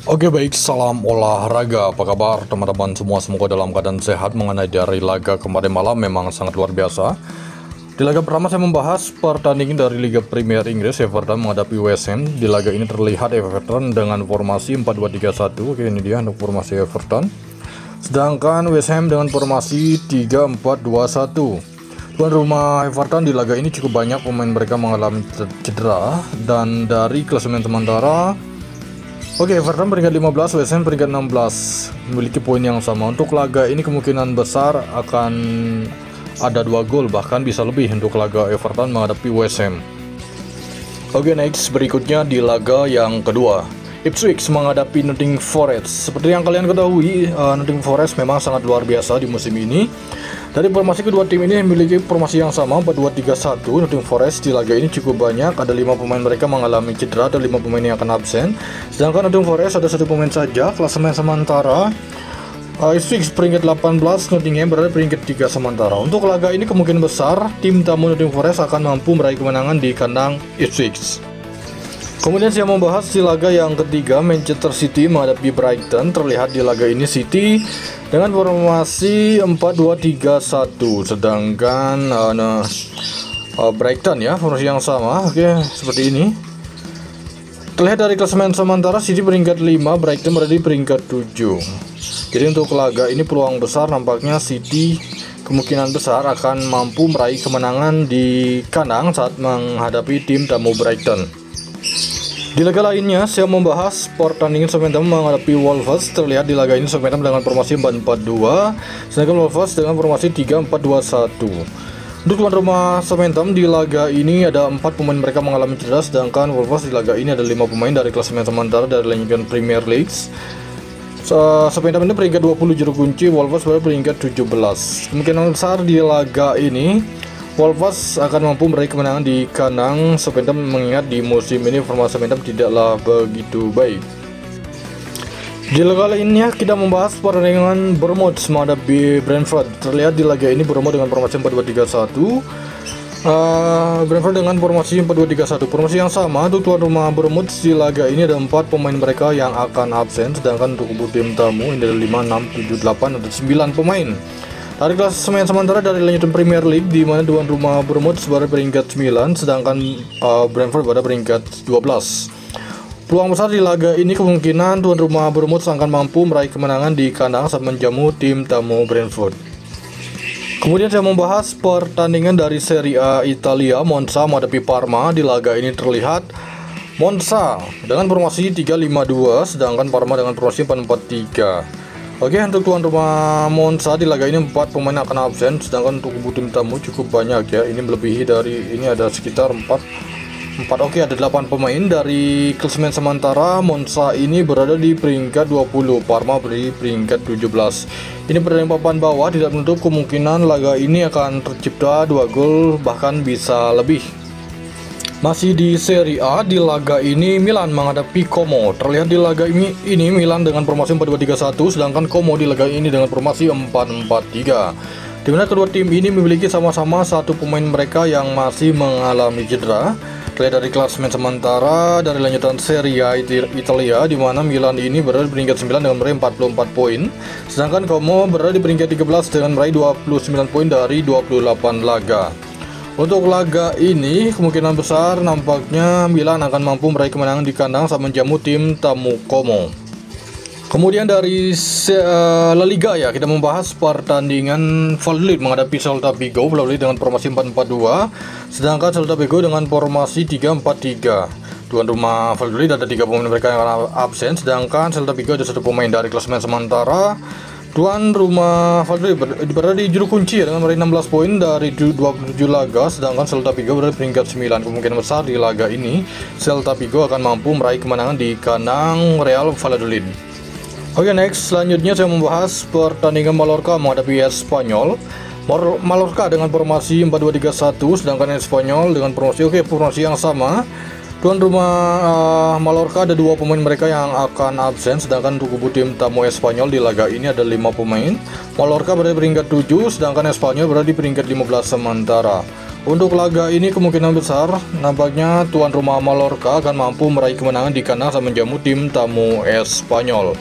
Oke baik, salam olahraga. Apa kabar teman-teman semua? Semoga dalam keadaan sehat. Mengenai dari laga kemarin malam memang sangat luar biasa. Di laga pertama saya membahas pertandingan dari Liga Premier Inggris. Everton menghadapi West Ham. Di laga ini terlihat Everton dengan formasi 4-2-3-1. Oke, ini dia untuk formasi Everton. Sedangkan West Ham dengan formasi 3-4-2-1. Tuan rumah Everton di laga ini cukup banyak pemain mereka mengalami cedera. Dan dari klasemen sementara, oke, Everton peringkat 15, West Ham peringkat 16, memiliki poin yang sama. Untuk laga ini kemungkinan besar akan ada 2 gol, bahkan bisa lebih untuk laga Everton menghadapi West Ham. Oke, next berikutnya di laga yang kedua, Ipswich menghadapi Nottingham Forest. Seperti yang kalian ketahui, Nottingham Forest memang sangat luar biasa di musim ini. Dari formasi kedua tim ini memiliki formasi yang sama, 4-2-3-1. Nottingham Forest di laga ini cukup banyak, ada 5 pemain mereka mengalami cedera, ada 5 pemain yang akan absen. Sedangkan Nottingham Forest ada 1 pemain saja. Klasemen sementara, Ipswich peringkat 18, Nottingham berada peringkat 3 sementara. Untuk laga ini kemungkinan besar tim tamu Nottingham Forest akan mampu meraih kemenangan di kandang Ipswich. Kemudian saya membahas di laga yang ketiga, Manchester City menghadapi Brighton. Terlihat di laga ini City dengan formasi 4-2-3-1, sedangkan Brighton ya formasi yang sama. Oke, seperti ini. Terlihat dari klasemen sementara, City peringkat 5, Brighton berada di peringkat 7. Jadi untuk laga ini peluang besar nampaknya City kemungkinan besar akan mampu meraih kemenangan di kandang saat menghadapi tim tamu Brighton. Di laga lainnya, saya membahas pertandingan Southampton menghadapi Wolves. Terlihat di laga ini Southampton dengan formasi 4-4-2, sedangkan Wolves dengan formasi 3-4-2-1. Untuk tuan rumah Southampton di laga ini ada 4 pemain mereka mengalami cedera, sedangkan Wolves di laga ini ada 5 pemain dari klasemen sementara dari Liga Premier League. Southampton ini peringkat 20 juru kunci, Wolves berada peringkat 17. Kemungkinan besar di laga ini Wolves akan mampu meraih kemenangan di kandang Southampton, mengingat di musim ini formasi Southampton tidaklah begitu baik. Di laga lainnya kita membahas pertandingan Bournemouth menghadapi Brentford. Terlihat di laga ini Bournemouth dengan formasi 4-2-3-1, Brentford dengan formasi 4-2-3-1. Formasi yang sama untuk tuan rumah Bournemouth di laga ini ada 4 pemain mereka yang akan absen, sedangkan untuk kubu tim tamu ini ada 5, 6, 7, 8 atau 9 pemain. Dari klasemen sementara dari Liga Premier League, di mana tuan rumah Bournemouth berada peringkat 9, sedangkan Brentford berada peringkat 12. Peluang besar di laga ini kemungkinan tuan rumah Bournemouth akan mampu meraih kemenangan di kandang saat menjamu tim tamu Brentford. Kemudian saya membahas pertandingan dari Serie A Italia, Monza menghadapi Parma. Di laga ini terlihat Monza dengan formasi 3-5-2, sedangkan Parma dengan formasi 4-4-3. Oke, untuk tuan rumah Monza di laga ini 4 pemain akan absen, sedangkan untuk kubu tim tamu cukup banyak ya. Ini melebihi dari ini, ada sekitar 4. Oke, ada 8 pemain. Dari klasemen sementara Monza ini berada di peringkat 20, Parma berada di peringkat 17. Ini pertandingan papan bawah, tidak menutup kemungkinan laga ini akan tercipta 2 gol bahkan bisa lebih. Masih di Serie A, di laga ini Milan menghadapi Como. Terlihat di laga ini Milan dengan formasi 4-2-3-1, sedangkan Como di laga ini dengan formasi 4-4-3. Di mana kedua tim ini memiliki sama-sama 1 pemain mereka yang masih mengalami cedera. Terlihat dari klasemen sementara dari lanjutan Serie A Italia, di mana Milan ini berada di peringkat 9 dengan meraih 44 poin, sedangkan Como berada di peringkat 13 dengan meraih 29 poin dari 28 laga. Untuk laga ini kemungkinan besar nampaknya Milan akan mampu meraih kemenangan di kandang saat menjamu tim tamu Como. Kemudian dari La Liga ya, kita membahas pertandingan Valladolid menghadapi Celta Vigo. Valladolid dengan formasi 4-4-2, sedangkan Celta Vigo dengan formasi 3-4-3. Tuan rumah Valladolid ada 3 pemain mereka yang akan absen, sedangkan Celta Vigo ada 1 pemain dari klasemen sementara. Tuan rumah Valladolid berada di juru kunci dengan meraih 16 poin dari 27 laga, sedangkan Celta Vigo berada di peringkat 9. Kemungkinan besar di laga ini Celta Vigo akan mampu meraih kemenangan di kandang Real Valladolid. Oke, next selanjutnya saya membahas pertandingan Mallorca menghadapi Espanyol. Mallorca dengan formasi 4-2-3-1, sedangkan Espanyol dengan formasi yang sama. Tuan rumah Mallorca ada 2 pemain mereka yang akan absen, sedangkan untuk kubu tim tamu Espanyol di laga ini ada 5 pemain. Mallorca berada di peringkat 7, sedangkan Espanyol berada di peringkat 15 sementara. Untuk laga ini kemungkinan besar nampaknya tuan rumah Mallorca akan mampu meraih kemenangan di kandang saat menjamu tim tamu Espanyol.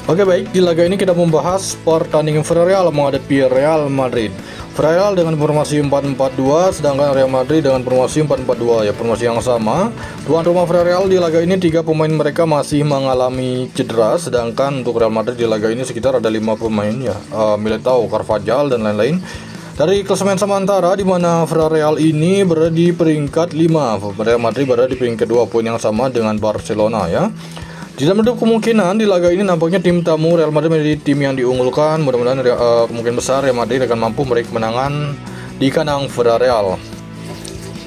Oke baik, di laga ini kita membahas pertandingan Villarreal menghadapi Real Madrid. Villarreal dengan formasi 4-4-2, sedangkan Real Madrid dengan formasi 4-4-2, ya formasi yang sama. Tuan rumah Villarreal di laga ini 3 pemain mereka masih mengalami cedera, sedangkan untuk Real Madrid di laga ini sekitar ada 5 pemain ya, Militao, Carvajal dan lain-lain. Dari klasemen sementara di mana Villarreal ini berada di peringkat 5, Real Madrid berada di peringkat 2, poin yang sama dengan Barcelona ya. Tidak menutup kemungkinan di laga ini nampaknya tim tamu Real Madrid menjadi tim yang diunggulkan. Mudah-mudahan kemungkinan besar Real Madrid akan mampu meraih kemenangan di kandang Villarreal.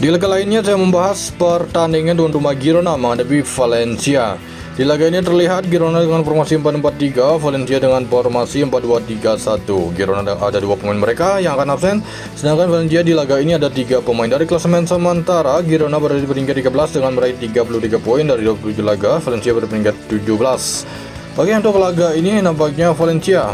Di laga lainnya saya membahas pertandingan tuan rumah Girona menghadapi Valencia. Di laga ini terlihat Girona dengan formasi 4-4-3, Valencia dengan formasi 4-2-3-1. Girona ada 2 pemain mereka yang akan absen, sedangkan Valencia di laga ini ada 3 pemain. Dari klasemen sementara, Girona berada di peringkat 13 dengan meraih 33 poin dari 27 laga, Valencia berada di peringkat 17. Oke, untuk laga ini nampaknya Valencia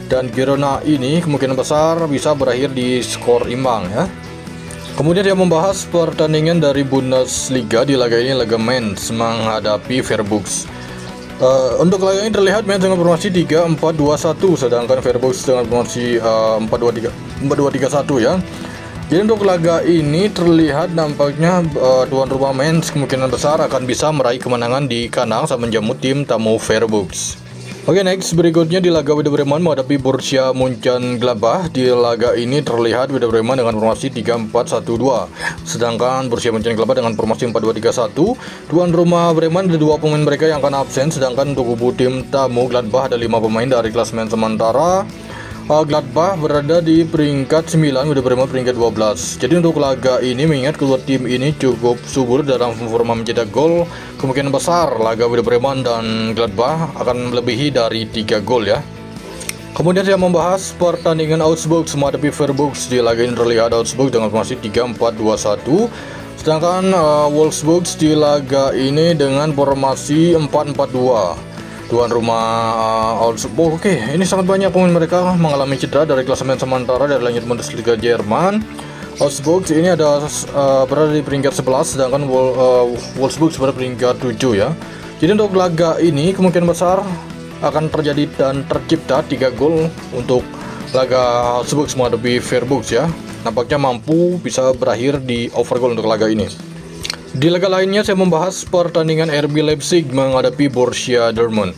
dan Girona ini kemungkinan besar bisa berakhir di skor imbang ya. Kemudian dia membahas pertandingan dari Bundesliga. Di laga ini laga Mainz menghadapi Freiburg. Untuk laga ini terlihat Mainz dengan formasi 3-4-2-1, sedangkan Freiburg dengan formasi 4-2-3-1 ya. Jadi untuk laga ini terlihat nampaknya tuan rumah Mainz kemungkinan besar akan bisa meraih kemenangan di kandang saat menjamu tim tamu Freiburg. Oke, next berikutnya di laga Werder Bremen menghadapi Borussia Mönchengladbach. Di laga ini terlihat Werder Bremen dengan formasi 3-4-1-2, sedangkan Borussia Mönchengladbach dengan formasi 4-2-3-1. Tuan rumah Bremen ada 2 pemain mereka yang akan absen, sedangkan untuk kubu tim tamu Gladbach ada 5 pemain. Dari klasemen sementara, Gladbach berada di peringkat 9, Werder Bremen peringkat 12. Jadi untuk laga ini mengingat kedua tim ini cukup subur dalam performa mencetak gol, kemungkinan besar laga Werder Bremen dan Gladbach akan melebihi dari 3 gol ya. Kemudian saya membahas pertandingan Augsburg menghadapi Freiburg. Di laga ini terlihat Augsburg dengan formasi 3-4-2-1, sedangkan Wolfsburg di laga ini dengan formasi 4-4-2. Tuan rumah Augsburg. Oke, ini sangat banyak pemain mereka mengalami cedera dari klasemen sementara dari lanjut Bundesliga Jerman. Augsburg ini ada berada di peringkat 11, sedangkan Wolfsburg berada di peringkat 7 ya. Jadi untuk laga ini kemungkinan besar akan terjadi dan tercipta 3 gol untuk laga Augsburg menghadapi Freiburg ya. Nampaknya mampu bisa berakhir di overgoal untuk laga ini. Di laga lainnya saya membahas pertandingan RB Leipzig menghadapi Borussia Dortmund.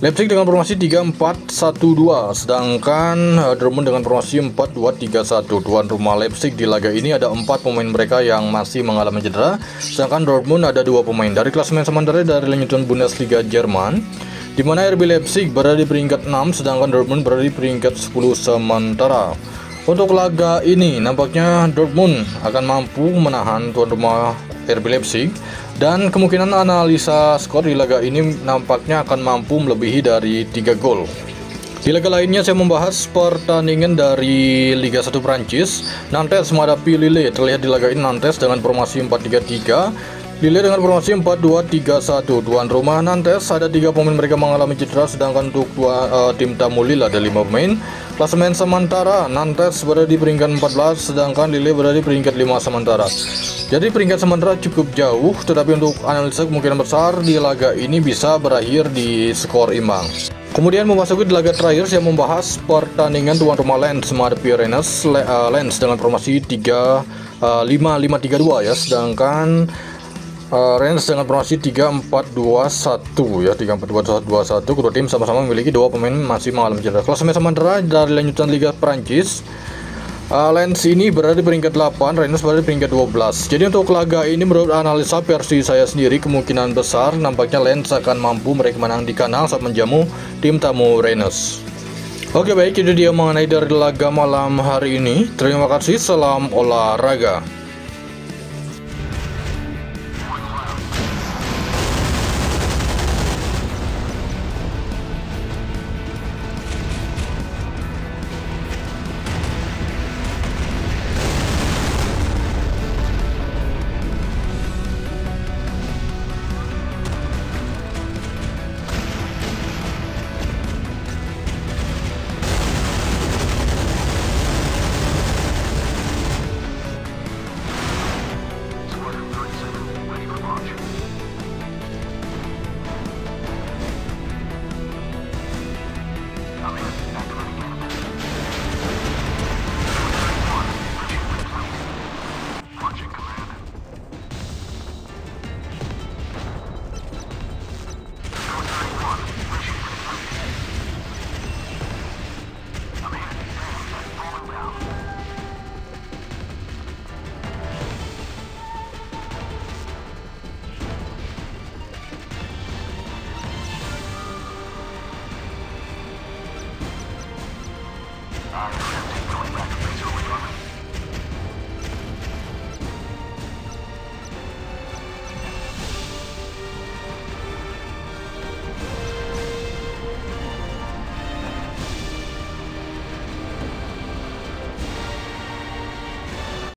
Leipzig dengan formasi 3-4-1-2, sedangkan Dortmund dengan formasi 4-2-3-1. Tuan rumah Leipzig di laga ini ada 4 pemain mereka yang masih mengalami cedera, sedangkan Dortmund ada 2 pemain. Dari klasemen sementara dari lanjutan Bundesliga Jerman, di mana RB Leipzig berada di peringkat 6, sedangkan Dortmund berada di peringkat 10 sementara. Untuk laga ini nampaknya Dortmund akan mampu menahan tuan rumah RB Leipzig, dan kemungkinan analisa skor di laga ini nampaknya akan mampu melebihi dari 3 gol. Di laga lainnya saya membahas pertandingan dari Liga 1 Prancis. Nantes menghadapi Lille. Terlihat di laga ini Nantes dengan formasi 4-3-3, Lille dengan formasi 4-2-3-1. Tuan rumah Nantes ada 3 pemain mereka mengalami cedera, sedangkan untuk tim tamu Lille ada 5 pemain. Klasemen sementara Nantes berada di peringkat 14, sedangkan Lille berada di peringkat 5 sementara. Jadi peringkat sementara cukup jauh, tetapi untuk analisa kemungkinan besar di laga ini bisa berakhir di skor imbang. Kemudian memasuki di laga terakhir, saya membahas pertandingan tuan rumah Lens menghadapi Rennes. Lens dengan formasi 3-5-5-3-2 ya, sedangkan Rennes dengan formasi 3-4-2-1 ya, 3-4-2-1. Kedua tim sama-sama memiliki 2 pemain masih mengalami cedera. Klasemen sementara dari lanjutan Liga Prancis, Lens ini berada di peringkat 8, Rennes berada di peringkat 12. Jadi untuk laga ini menurut analisa versi saya sendiri kemungkinan besar nampaknya Lens akan mampu meraih kemenangan di kandang saat menjamu tim tamu Rennes. Oke baik, itu dia mengenai dari laga malam hari ini. Terima kasih, salam olahraga.